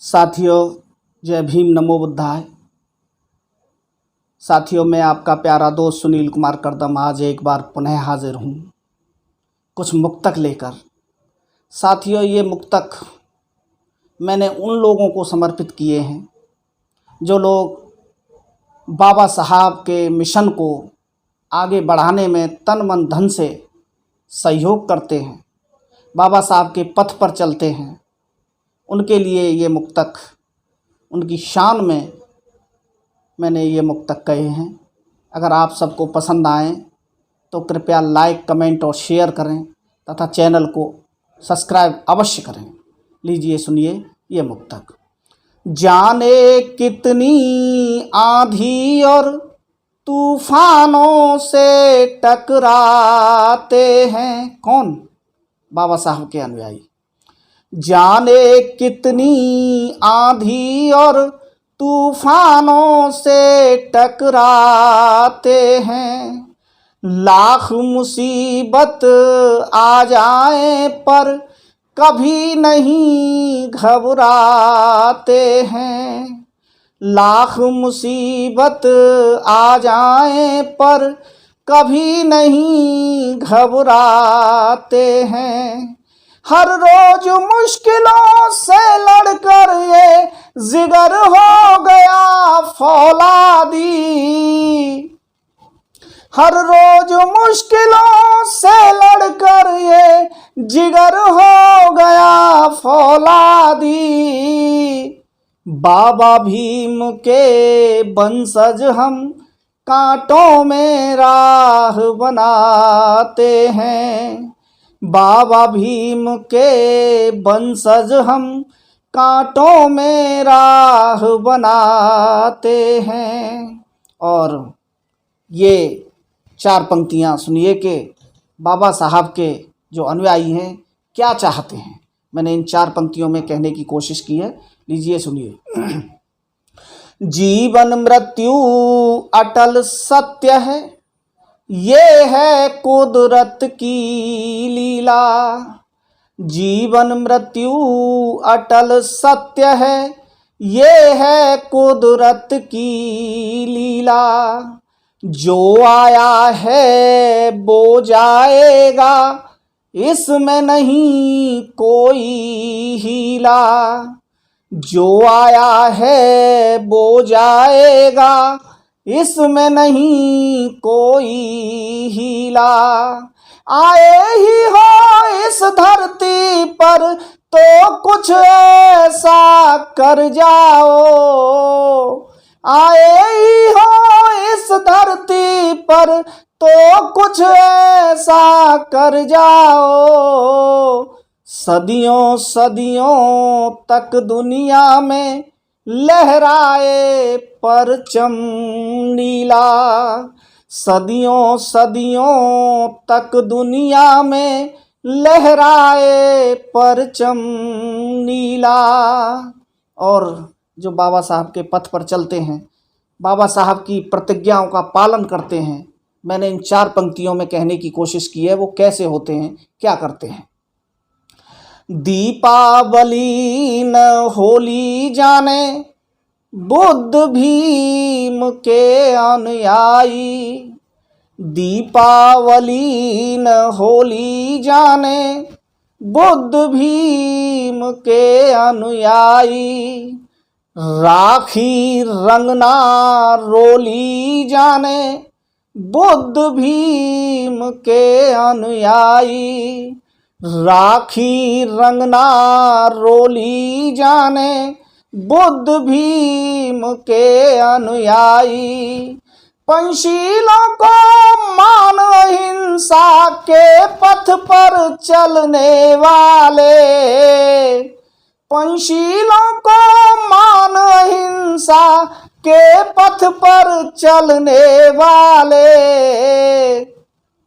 साथियों, जय भीम, नमो बुद्धाय। साथियों, मैं आपका प्यारा दोस्त सुनील कुमार करदम आज एक बार पुनः हाजिर हूँ कुछ मुक्तक लेकर। साथियों, ये मुक्तक मैंने उन लोगों को समर्पित किए हैं जो लोग बाबा साहब के मिशन को आगे बढ़ाने में तन मन धन से सहयोग करते हैं, बाबा साहब के पथ पर चलते हैं। उनके लिए ये मुक्तक, उनकी शान में मैंने ये मुक्तक कहे हैं। अगर आप सबको पसंद आए तो कृपया लाइक, कमेंट और शेयर करें तथा चैनल को सब्सक्राइब अवश्य करें। लीजिए, सुनिए ये मुक्तक। जाने कितनी आंधी और तूफानों से टकराते हैं कौन? बाबा साहब के अनुयायी। जाने कितनी आंधी और तूफानों से टकराते हैं, लाख मुसीबत आ जाए पर कभी नहीं घबराते हैं। लाख मुसीबत आ जाए पर कभी नहीं घबराते हैं। हर रोज मुश्किलों से लड़कर ये जिगर हो गया फौलादी। हर रोज मुश्किलों से लड़कर ये जिगर हो गया फौलादी। बाबा भीम के वंशज हम कांटों में राह बनाते हैं। बाबा भीम के वंशज हम कांटों में राह बनाते हैं। और ये 4 पंक्तियाँ सुनिए कि बाबा साहब के जो अनुयायी हैं क्या चाहते हैं। मैंने इन 4 पंक्तियों में कहने की कोशिश की है। लीजिए, सुनिए। जीवन मृत्यु अटल सत्य है, ये है कुदरत की लीला। जीवन मृत्यु अटल सत्य है, ये है कुदरत की लीला। जो आया है वो जाएगा, इसमें नहीं कोई हीला। जो आया है वो जाएगा, इसमें नहीं कोई हीला। आए ही हो इस धरती पर तो कुछ ऐसा कर जाओ। आए ही हो इस धरती पर तो कुछ ऐसा कर जाओ। सदियों सदियों तक दुनिया में लहराए परचम नीला। सदियों सदियों तक दुनिया में लहराए परचम नीला। और जो बाबा साहब के पथ पर चलते हैं, बाबा साहब की प्रतिज्ञाओं का पालन करते हैं, मैंने इन 4 पंक्तियों में कहने की कोशिश की है। वो कैसे होते हैं, क्या करते हैं। दीपावली न होली जाने बुद्ध भीम के अनुयायी। दीपावली न होली जाने बुद्ध भीम के अनुयायी। राखी रंगना रोली जाने बुद्ध भीम के अनुयायी। राखी रंगना रोली जाने बुद्ध भीम के अनुयायी। पंशीलों को मान अहिंसा के पथ पर चलने वाले। पंशीलों को मान अहिंसा के पथ पर चलने वाले।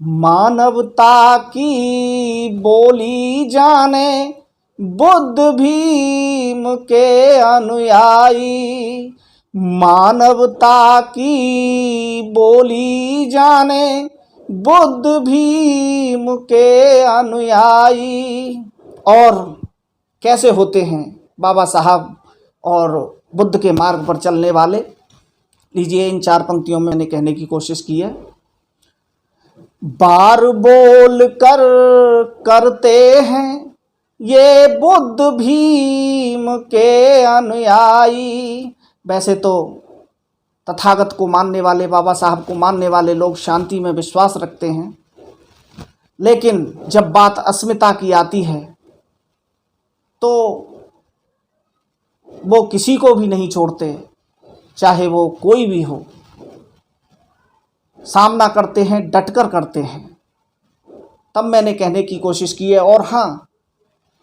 मानवता की बोली जाने बुद्ध भीम के अनुयायी। मानवता की बोली जाने बुद्ध भीम के अनुयायी। और कैसे होते हैं बाबा साहब और बुद्ध के मार्ग पर चलने वाले। लीजिए, इन 4 पंक्तियों में मैंने कहने की कोशिश की है। बार बोल कर करते हैं ये बुद्ध भीम के अनुयायी। वैसे तो तथागत को मानने वाले, बाबा साहब को मानने वाले लोग शांति में विश्वास रखते हैं, लेकिन जब बात अस्मिता की आती है तो वो किसी को भी नहीं छोड़ते, चाहे वो कोई भी हो। सामना करते हैं, डटकर करते हैं। तब मैंने कहने की कोशिश की है। और हाँ,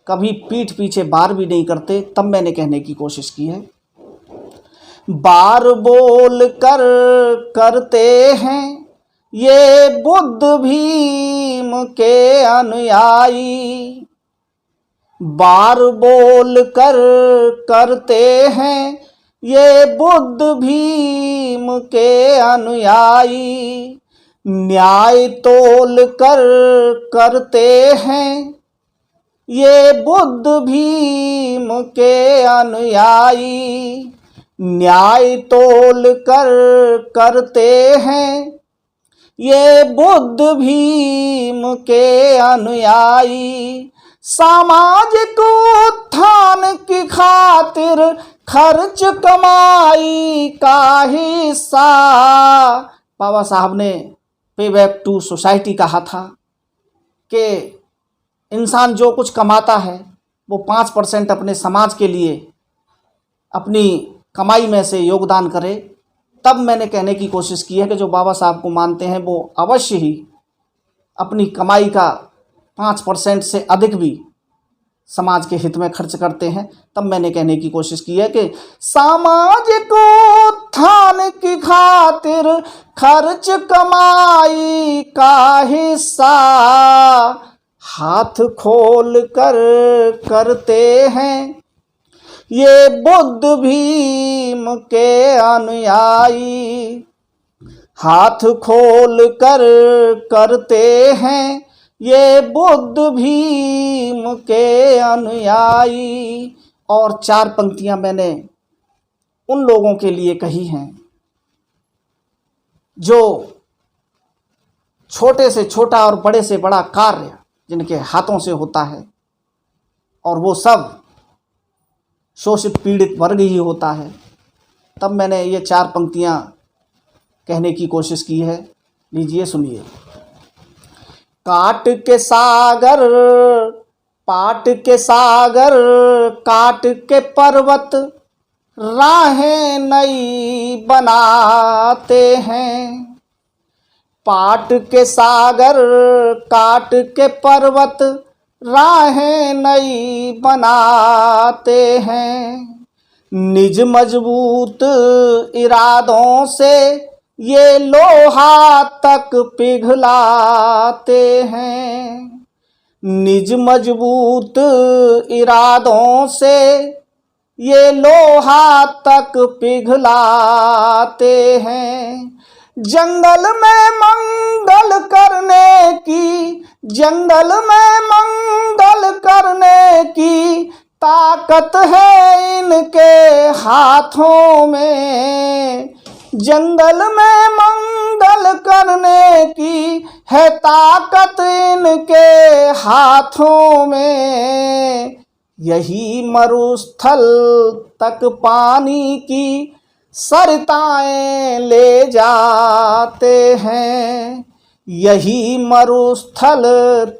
कभी पीठ पीछे बार भी नहीं करते, तब मैंने कहने की कोशिश की है। बार बोल कर करते हैं ये बुद्ध भीम के अनुयायी। बार बोल कर करते हैं ये बुद्ध भीम के अनुयायी। न्याय तोल कर करते हैं ये बुद्ध भीम के अनुयायी। न्याय तोल कर करते हैं ये बुद्ध भीम के अनुयायी। सामाजिक उत्थान की खातिर खर्च कमाई का हिस्सा। बाबा साहब ने पे बैक टू सोसाइटी कहा था कि इंसान जो कुछ कमाता है वो 5% अपने समाज के लिए अपनी कमाई में से योगदान करे। तब मैंने कहने की कोशिश की है कि जो बाबा साहब को मानते हैं वो अवश्य ही अपनी कमाई का 5% से अधिक भी समाज के हित में खर्च करते हैं। तब मैंने कहने की कोशिश की है कि सामाजिक उत्थान की खातिर खर्च कमाई का हिस्सा हाथ खोल कर करते हैं ये बुद्ध भीम के अनुयायी। हाथ खोल कर करते हैं ये बुद्ध भीम के अनुयायी। और 4 पंक्तियां मैंने उन लोगों के लिए कही हैं जो छोटे से छोटा और बड़े से बड़ा कार्य जिनके हाथों से होता है, और वो सब शोषित पीड़ित वर्ग ही होता है। तब मैंने ये 4 पंक्तियां कहने की कोशिश की है। लीजिए, सुनिए। काट के सागर पाट के सागर काट के पर्वत राहें नई बनाते हैं। पाट के सागर काट के पर्वत राहें नई बनाते हैं। निज मजबूत इरादों से ये लोहा तक पिघलाते हैं। निज मजबूत इरादों से ये लोहा तक पिघलाते हैं। जंगल में मंगल करने की, जंगल में मंगल करने की ताकत है इनके हाथों में। जंगल में मंगल करने की है ताकत इनके हाथों में। यही मरुस्थल तक पानी की सरिताएं ले जाते हैं। यही मरुस्थल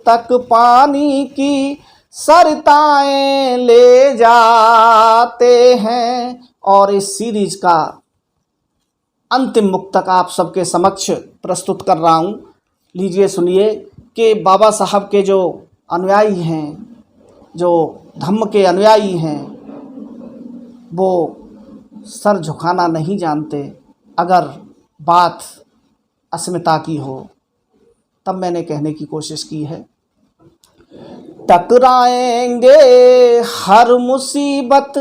तक पानी की सरिताएं ले जाते हैं। और इस सीरीज का अंतिम मुक्तक आप सबके समक्ष प्रस्तुत कर रहा हूँ। लीजिए, सुनिए कि बाबा साहब के जो अनुयायी हैं, जो धम्म के अनुयायी हैं, वो सर झुकाना नहीं जानते अगर बात अस्मिता की हो। तब मैंने कहने की कोशिश की है। टकराएंगे हर मुसीबत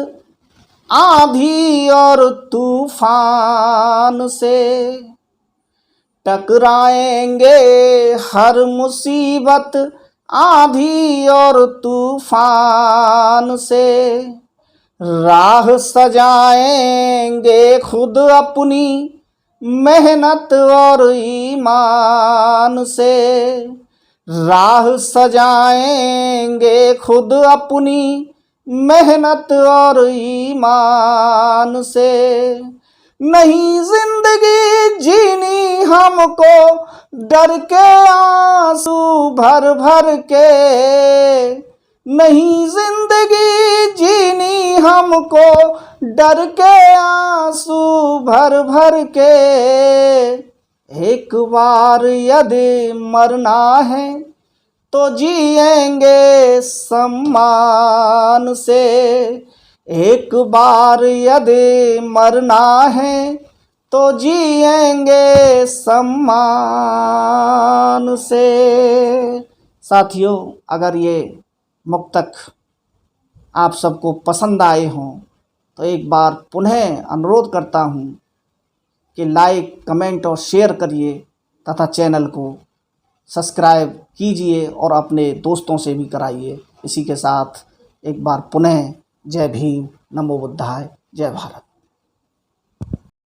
आंधी और तूफान से। टकराएंगे हर मुसीबत आंधी और तूफान से। राह सजाएंगे खुद अपनी मेहनत और ईमान से, राह सजाएंगे खुद अपनी मेहनत और ईमान से। नहीं जिंदगी जीनी हमको डर के आंसू भर भर के, नहीं जिंदगी जीनी हमको डर के आंसू भर भर के। एक बार यदि मरना है तो जिएंगे सम्मान से, एक बार यदि मरना है तो जिएंगे सम्मान से। साथियों, अगर ये मुक्तक आप सबको पसंद आए हों तो एक बार पुनः अनुरोध करता हूँ कि लाइक, कमेंट और शेयर करिए तथा चैनल को सब्सक्राइब कीजिए और अपने दोस्तों से भी कराइए। इसी के साथ एक बार पुनः जय भीम, नमो बुद्धाय, जय भारत।